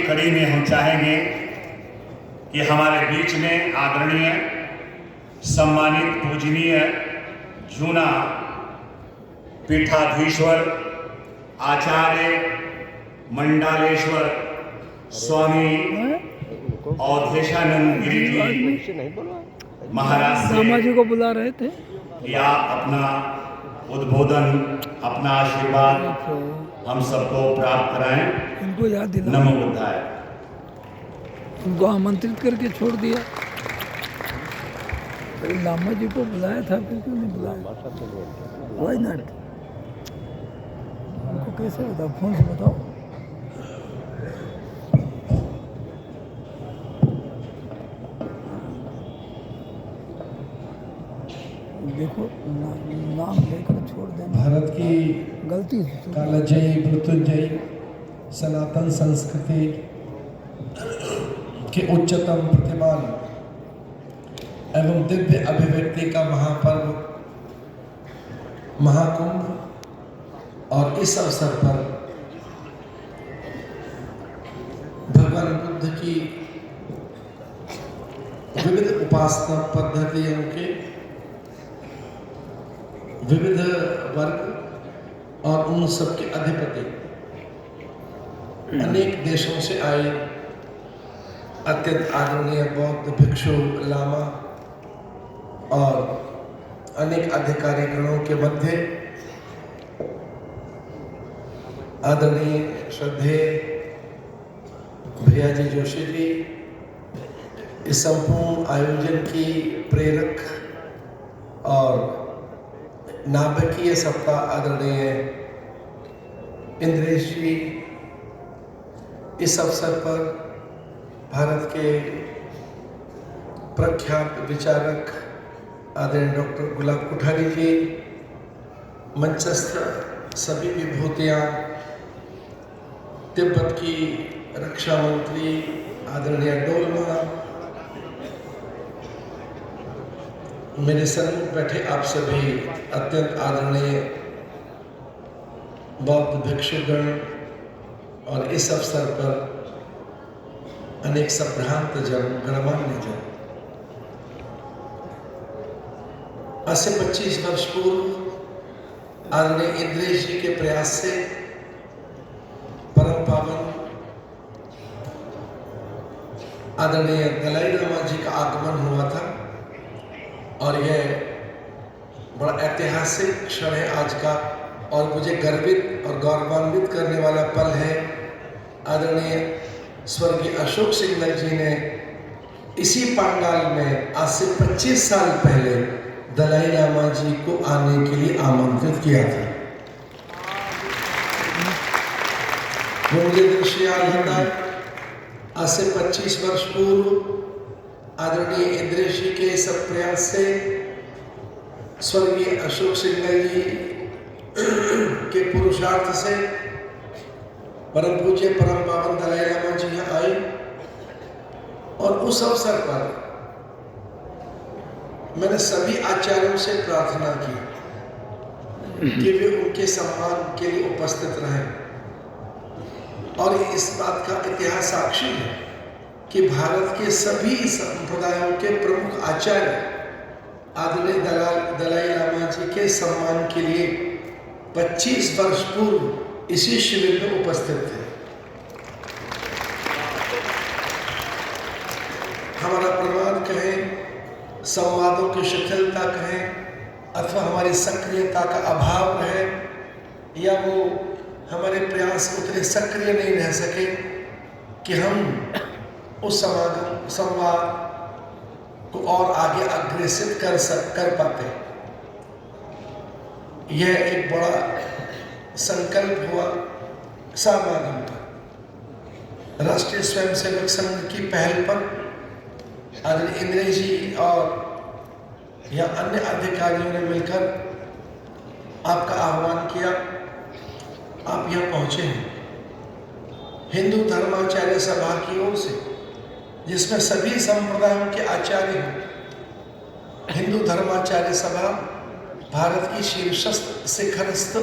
कड़ी में हम चाहेंगे कि हमारे बीच में आदरणीय सम्मानित पूजनीय जूना पीठाधीश्वर आचार्य मंडालेश्वर स्वामी अवधेशानंद गिरी जी महाराज दामा जी को बुला रहे थे कि आप अपना उद्बोधन, अपना आशीर्वाद हम सबको प्राप्त कराएं। इनको याद दिला, नमो बुद्धाय। इनको आमंत्रित करके छोड़ दिया। लामा जी को बुलाया था, फिर क्यों नहीं बुलाया? Why not? उनको कैसे बताओ, फोन से बताओ। देखो नाम लेकर छोड़ देना भारत की गलती कालजयी मृत्युंजयी सनातन संस्कृति के उच्चतम प्रतिमान एवं दिव्य अभिव्यक्ति का महापर्व महाकुंभ, और इस अवसर पर भगवान बुद्ध की विविध उपासना पद्धतियों के विविध वर्ग और उन सबके अधिपति अनेक देशों से आए अत्यंत आदरणीय बौद्ध भिक्षु लामा और अनेक अधिकारी गणों के मध्य आदरणीय श्रद्धेय भैया जी जोशी जी इस संपूर्ण आयोजन की प्रेरक और नाभिकीय सप्ताह आदरणीय इंद्रेश जी, इस अवसर पर भारत के प्रख्यात विचारक आदरणीय डॉक्टर गुलाब कोठारी जी, मंचस्थ सभी विभूतियाँ, तिब्बत की रक्षा मंत्री आदरणीय डोलमा, मेरे सम्मुख बैठे आप सभी अत्यंत आदरणीय बौद्ध भिक्षुगण, और इस अवसर पर अनेक संभ्रांत जन, गणमान्य जन। आज से 25 वर्ष पूर्व आदरणीय इंद्रेश जी के प्रयास से परम पावन आदरणीय दलाई लामा जी का आगमन हुआ था, और यह बड़ा ऐतिहासिक क्षण है आज का, और मुझे गर्वित और गौरवान्वित करने वाला पल है। आदरणीय स्वर्गीय अशोक सिंघल जी ने इसी पंडाल में आज से 25 साल पहले दलाई लामा जी को आने के लिए आमंत्रित किया था। वो मुझे दृश्य याद आता है, आज से 25 वर्ष पूर्व आदरणीय इंद्रेश जी के सब प्रयास से स्वर्गीय अशोक सिंघल जी के पुरुषार्थ से परम पूज्य परम पावन दलाई लामा जी यहाँ आए, और उस अवसर पर मैंने सभी आचार्यों से प्रार्थना की कि वे उनके सम्मान के लिए उपस्थित रहें। और इस बात का इतिहास साक्षी है कि भारत के सभी संप्रदायों के प्रमुख आचार्य आदरणीय दलाई लामा जी के सम्मान के लिए 25 वर्ष पूर्व इसी शिविर में उपस्थित थे। हमारा प्रमाण कहें, संवादों की शिथिलता कहें, अथवा हमारी सक्रियता का अभाव रहे, या वो हमारे प्रयास उतने सक्रिय नहीं रह सके कि हम उस संवाद को और आगे अग्रेसित कर पाते। यह एक बड़ा संकल्प हुआ समागम का। राष्ट्रीय स्वयंसेवक संघ की पहल पर आदरणीय इंद्रेश जी और या अन्य अधिकारियों ने मिलकर आपका आह्वान किया, आप यहाँ पहुँचे हैं। हिंदू धर्माचार्य सभा की ओर से, जिसमें सभी संप्रदायों के आचार्य हैं। हिंदू धर्माचार्य सभा भारत की शीर्षस्थ शिखरस्थ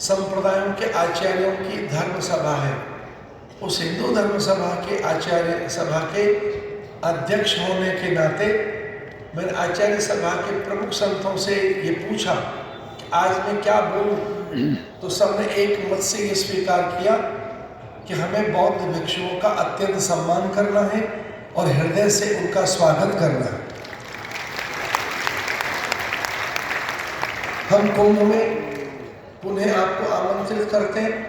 संप्रदायों के आचार्यों की धर्म सभा है। उस हिंदू धर्म सभा के आचार्य सभा के अध्यक्ष होने के नाते मैंने आचार्य सभा के प्रमुख संतों से ये पूछा कि आज मैं क्या बोलूं, तो सबने एक मत से ये स्वीकार किया कि हमें बौद्ध भिक्षुओं का अत्यंत सम्मान करना है और हृदय से उनका स्वागत करना है। हम कुंभ में पुनः आपको आमंत्रित करते हैं।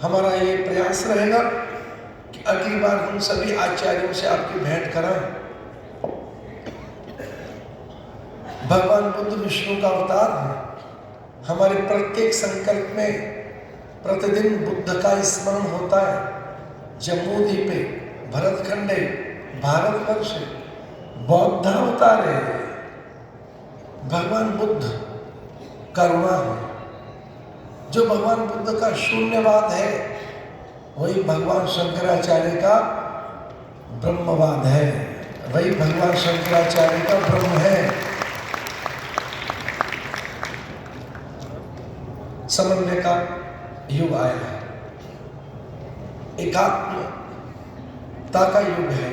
हमारा ये प्रयास रहेगा कि अगली बार हम सभी आचार्यों से आपकी भेंट कराएं। भगवान बुद्ध विष्णु का अवतार है। हमारे प्रत्येक संकल्प में प्रतिदिन बुद्ध का स्मरण होता है। जम्मू द्वीपे, भरतखंडे, भारतवर्षे बौद्ध अवतार है। भगवान बुद्ध करुणा है। जो भगवान बुद्ध का शून्यवाद है वही भगवान शंकराचार्य का ब्रह्मवाद है, वही भगवान शंकराचार्य का ब्रह्म है। समन्वय का युग आया है, एकात्मता का युग है।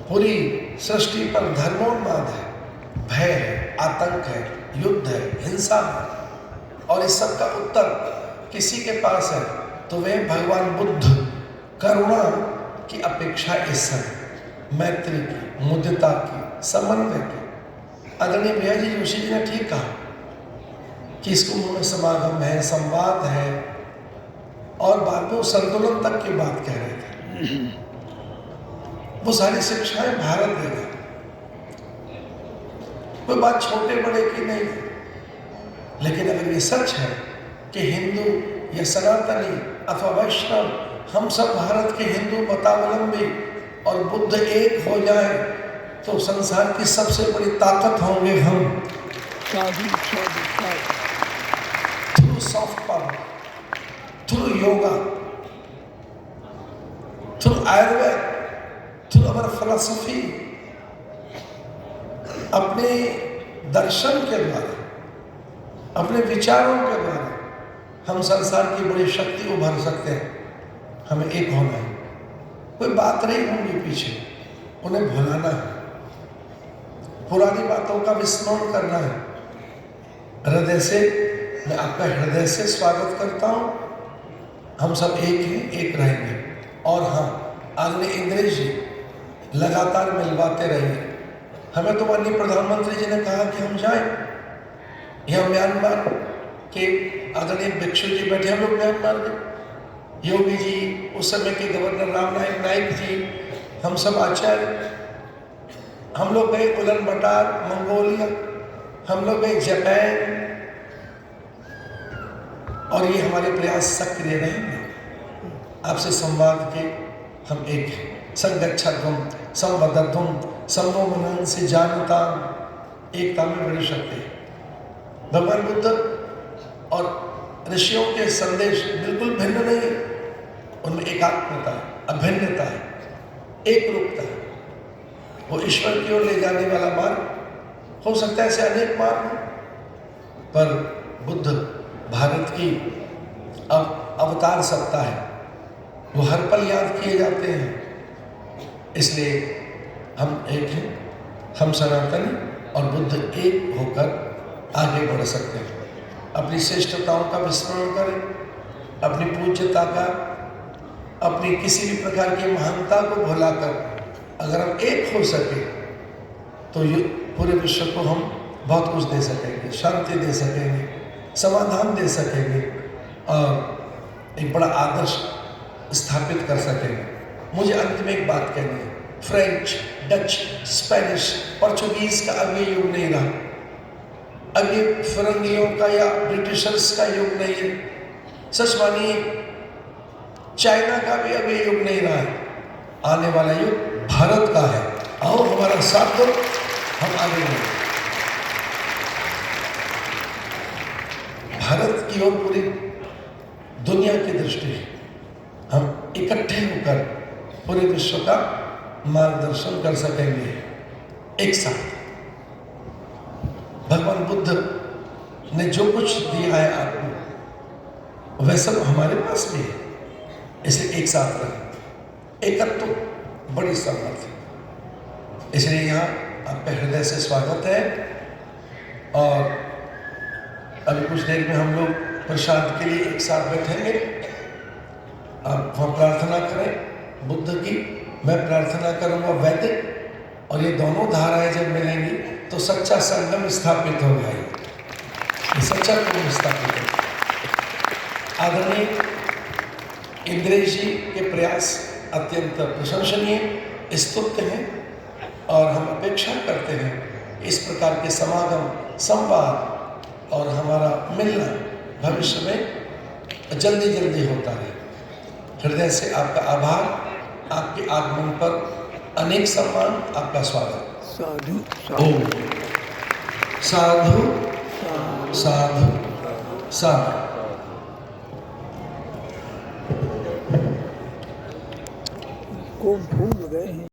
पूरी सृष्टि पर धर्मोन्माद है, भय है, आतंक है, युद्ध है, हिंसा है, और इस सब का उत्तर किसी के पास है तो वह भगवान बुद्ध करुणा की अपेक्षा इस समय मैत्री की, मुदिता की, समन्वय की। आदरणीय भैया जी जोशी जी ने ठीक कहा कि इस कुंभ में समागम है, संवाद है, और बाद में संतुलन तक की बात कह रहे थे। वो सारी शिक्षाएं भारत देगा, कोई बात छोटे बड़े की नहीं है। लेकिन अगर ये सच है कि हिंदू या सनातनी अथवा वैष्णव हम सब भारत के हिंदू मतावलंबी और बुद्ध एक हो जाए तो संसार की सबसे बड़ी ताकत होंगे हम। Through soft power, through yoga, through Ayurveda, through our philosophy, अपने दर्शन के द्वारा, अपने विचारों के द्वारा हम संसार की बड़ी शक्ति उभर सकते हैं। हमें एक होना है, कोई बात नहीं होगी पीछे, उन्हें भुलाना है, पुरानी बातों का विस्मरण करना है। हृदय से मैं आपका हृदय से स्वागत करता हूँ। हम सब एक हैं, एक रहेंगे। और हाँ, आदरणीय इंद्र जी लगातार मिलवाते रहिए। हमें तो माननीय प्रधानमंत्री जी ने कहा कि हम जाएं। यह म्यांमार के आदरणीय भिक्षु जी बैठे, हम लोग म्यांमार में, योगी जी, उस समय के गवर्नर राम नाईक जी, हम सब आचार्य, हम लोग गए उलन बटार, मंगोलिया, हम लोग गए जापान, और ये हमारे प्रयास सक्रिय रहेंगे। आपसे संवाद के हम एक हैं। संगच्छध्वम संवदध्वम संवोमनन से जानता, एकता में बड़ी शक्ति है। भगवान बुद्ध और ऋषियों के संदेश बिल्कुल भिन्न नहीं है। उनमें एकात्मता है, अभिन्नता है, एक रूपता है। वो ईश्वर की ओर ले जाने वाला मार्ग हो सकता है, ऐसे अनेक मार्ग हो, पर बुद्ध भारत की अवतार सत्ता है। वो हर पल याद किए जाते हैं। इसलिए हम एक हैं, हम सनातनी और बुद्ध एक होकर आगे बढ़ सकते हैं। अपनी श्रेष्ठताओं का विस्मरण करें, अपनी पूज्यता का, अपनी किसी भी प्रकार की महानता को भुलाकर अगर हम एक हो सके तो पूरे विश्व को हम बहुत कुछ दे सकेंगे, शांति दे सकेंगे, समाधान दे सकेंगे और एक बड़ा आदर्श स्थापित कर सकेंगे। मुझे अंत में एक बात कहनी है। फ्रेंच, डच, स्पेनिश, पोर्चुगीज का अब ये युग नहीं रहा। अब ये फिरंगियों का या ब्रिटिशर्स का युग नहीं है। सच मानिए, चाइना का भी अब ये युग नहीं रहा है। आने वाला युग भारत का है। आओ हमारा साथ दो, हम आगे बढ़ें। भारत की ओर पूरी दुनिया की दृष्टि है। हम इकट्ठे होकर पूरे विश्व का मार्गदर्शन कर सकेंगे एक साथ। भगवान बुद्ध ने जो कुछ दिया है आपको, वह सब हमारे पास भी है। इसलिए एक साथ रहे। एकत्व तो बड़ी सामर्थ्य है। इसलिए यहाँ आपका हृदय से स्वागत है। और अभी कुछ देर में हम लोग प्रसाद के लिए एक साथ बैठेंगे। आप वहाँ प्रार्थना करें बुद्ध की, मैं प्रार्थना करूँगा वैदिक, और ये दोनों धाराएं जब मिलेंगी तो सच्चा संगम स्थापित होगा। ये सच्चा संगम स्थापित होगा। आदरणीय इंद्रेश जी के प्रयास अत्यंत प्रशंसनीय, स्तुत्य हैं, और हम अपेक्षा करते हैं इस प्रकार के समागम, संवाद और हमारा मिलना भविष्य में जल्दी जल्दी होता है। हृदय से आपका आभार, आपके आगमन पर अनेक सम्मान, आपका स्वागत। साधु ओम साधु साधु साधु। को भूल गए हैं।